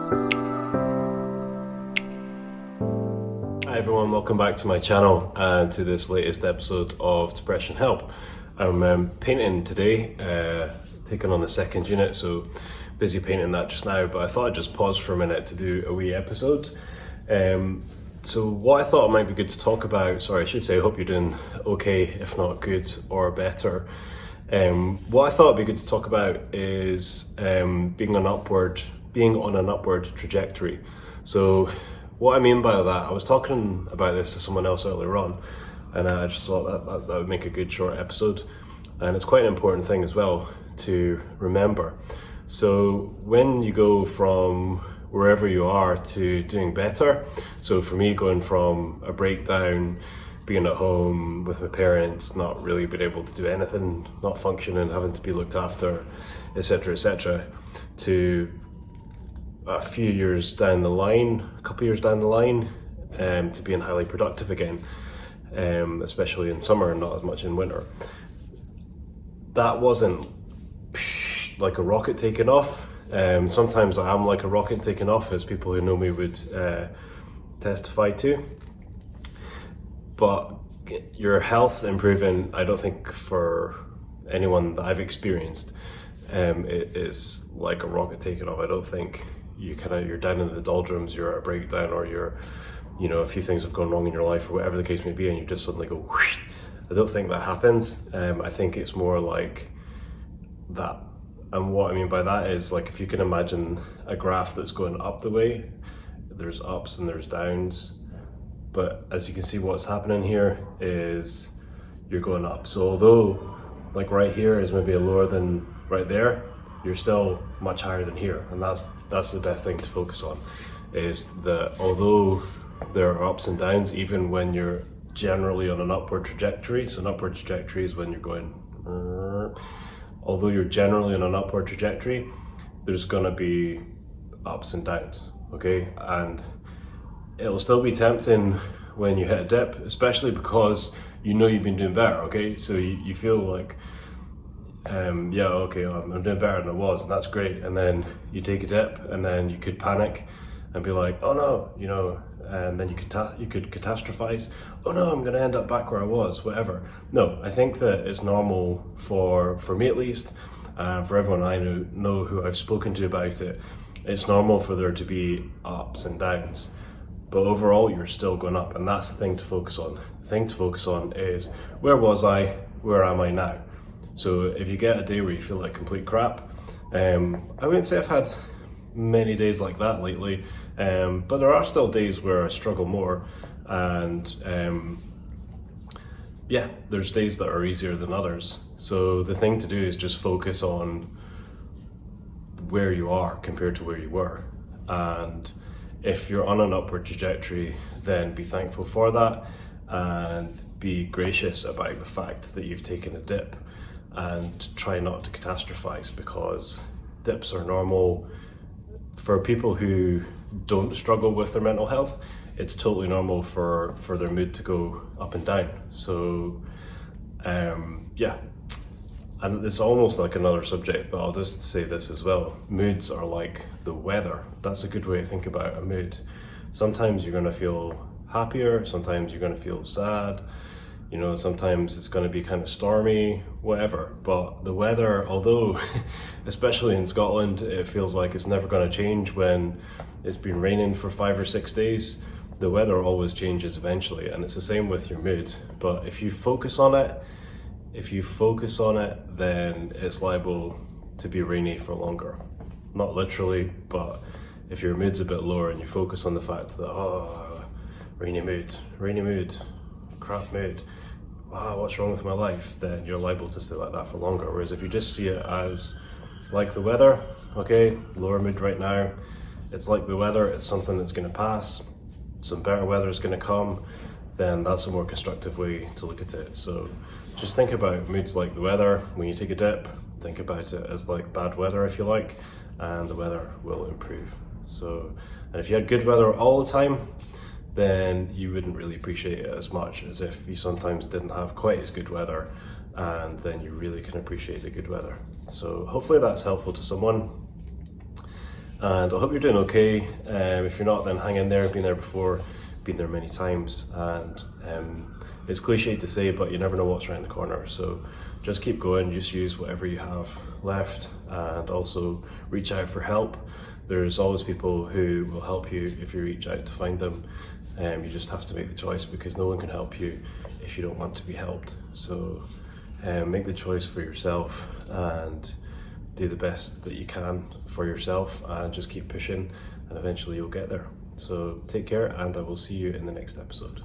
Hi everyone, welcome back to my channel and to this latest episode of Depression Help. I'm painting today, taking on the second unit, so busy painting that just now, but I thought I'd just pause for a minute to do a wee episode. So what I thought it might be good to talk about, I should say I hope you're doing okay, if not good or better. What I thought it'd be good to talk about is being on an upward trajectory. So what I mean by that, I was talking about this to someone else earlier on, and I just thought that would make a good short episode. And it's quite an important thing as well to remember. So when you go from wherever you are to doing better, so for me going from a breakdown, being at home with my parents, not really being able to do anything, not functioning, having to be looked after, etc., to a few years down the line, a couple years down the line, to being highly productive again, especially in summer and not as much in winter. That wasn't like a rocket taking off. Sometimes I am like a rocket taking off, as people who know me would testify to. But your health improving, I don't think for anyone that I've experienced, it is like a rocket taking off. I don't think you're down in the doldrums, you're at a breakdown, or a few things have gone wrong in your life, or whatever the case may be, and you just suddenly go whoosh. I don't think that happens. I think it's more like that. And what I mean by that is, like, if you can imagine a graph that's going up the way, there's ups and there's downs. But as you can see, what's happening here is you're going up. So although like right here is maybe lower than right there, you're still much higher than here. And that's the best thing to focus on, is that although there are ups and downs, even when you're generally on an upward trajectory, so an upward trajectory is when you're going, although you're generally on an upward trajectory, there's gonna be ups and downs, okay? And it'll still be tempting when you hit a dip, especially because you've been doing better, okay? So you feel like, I'm doing better than I was, and that's great. And then you take a dip, and then you could panic and be like, oh no, and then you could catastrophize. Oh no, I'm gonna end up back where I was, whatever. No, I think that it's normal for me at least, for everyone I know who I've spoken to about it, it's normal for there to be ups and downs. But overall, you're still going up, and that's the thing to focus on. The thing to focus on is, where was I, where am I now? So if you get a day where you feel like complete crap, I wouldn't say I've had many days like that lately, but there are still days where I struggle more, and there's days that are easier than others. So the thing to do is just focus on where you are compared to where you were. And if you're on an upward trajectory, then be thankful for that and be gracious about the fact that you've taken a dip, and try not to catastrophize, because dips are normal. For people who don't struggle with their mental health, it's totally normal for their mood to go up and down. So and it's almost like another subject, but I'll just say this as well. Moods are like the weather. That's a good way to think about a mood. Sometimes you're going to feel happier, sometimes you're going to feel sad, sometimes it's going to be kind of stormy, whatever. But the weather, although especially in Scotland, it feels like it's never going to change when it's been raining for 5 or 6 days, the weather always changes eventually, and it's the same with your mood. But if you focus on it, then it's liable to be rainy for longer. Not literally, but if your mood's a bit lower and you focus on the fact that, rainy mood, crap mood, wow, what's wrong with my life, then you're liable to stay like that for longer. Whereas if you just see it as like the weather, okay, lower mood right now, it's like the weather, it's something that's going to pass, some better weather is going to come, then that's a more constructive way to look at it. So just think about moods like the weather. When you take a dip, think about it as like bad weather, if you like, and the weather will improve. So, and if you had good weather all the time, then you wouldn't really appreciate it as much as if you sometimes didn't have quite as good weather, and then you really can appreciate the good weather. So hopefully that's helpful to someone. and I hope you're doing okay. If you're not, then hang in there. Been there before, been there many times, and it's cliche to say, but you never know what's around the corner. So just keep going, just use whatever you have left, and also reach out for help. There's always people who will help you if you reach out to find them. You just have to make the choice, because no one can help you if you don't want to be helped. So make the choice for yourself and do the best that you can for yourself, and just keep pushing, and eventually you'll get there. So take care, and I will see you in the next episode.